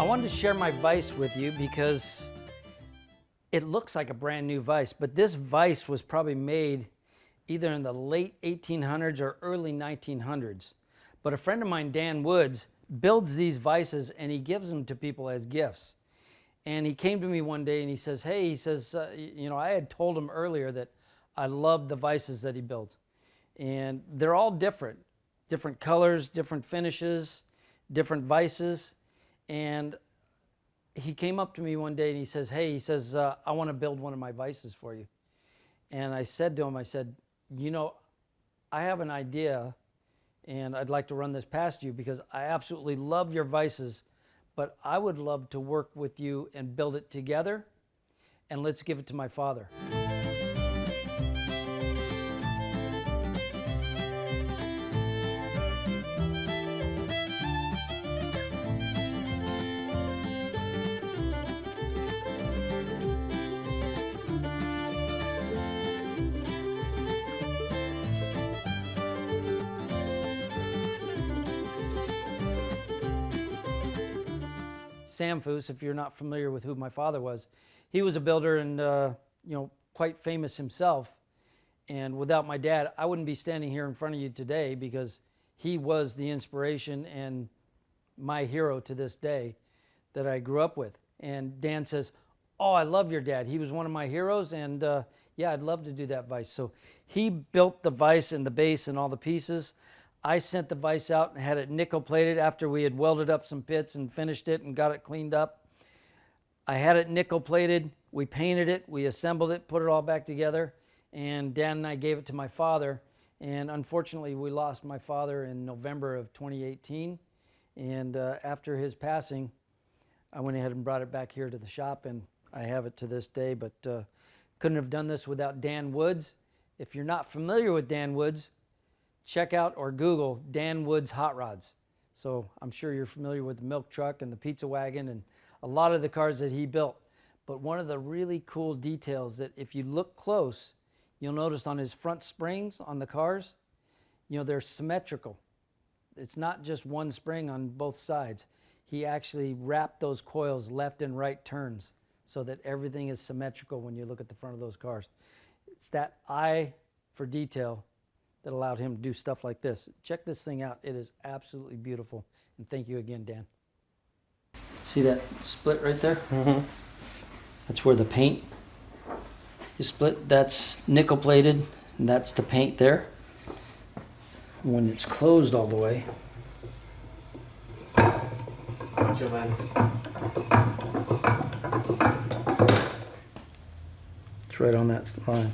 wanted to share my vise with you because it looks like a brand new vise, but this vise was probably made either in the late 1800s or early 1900s. But a friend of mine, Dan Woods, builds these vises and he gives them to people as gifts. And he came to me one day and he says, hey, I had told him earlier that I loved the vises that he builds. And they're all different colors, different finishes, different vises. And he came up to me one day and he says, hey, I want to build one of my vises for you. And I said to him, I have an idea and I'd like to run this past you because I absolutely love your vises, but I would love to work with you and build it together, and let's give it to my father. Sam Foose, if you're not familiar with who my father was, he was a builder and quite famous himself. And without my dad, I wouldn't be standing here in front of you today because he was the inspiration and my hero to this day that I grew up with. And Dan says, oh, I love your dad. He was one of my heroes, and yeah, I'd love to do that vise. So he built the vise and the base and all the pieces. I sent the vise out and had it nickel plated after we had welded up some pits and finished it and got it cleaned up. I had it nickel plated, we painted it, we assembled it, put it all back together, and Dan and I gave it to my father. And unfortunately, we lost my father in November of 2018. And after his passing, I went ahead and brought it back here to the shop, and I have it to this day, but couldn't have done this without Dan Woods. If you're not familiar with Dan Woods, check out or Google Dan Woods Hot Rods. So I'm sure you're familiar with the milk truck and the pizza wagon and a lot of the cars that he built. But one of the really cool details that if you look close, you'll notice on his front springs on the cars, they're symmetrical. It's not just one spring on both sides. He actually wrapped those coils left and right turns so that everything is symmetrical when you look at the front of those cars. It's that eye for detail that allowed him to do stuff like this. Check this thing out. It is absolutely beautiful. And thank you again, Dan. See that split right there? Mm-hmm. That's where the paint is split. That's nickel plated, and that's the paint there. When it's closed all the way. What's your lens? It's right on that line.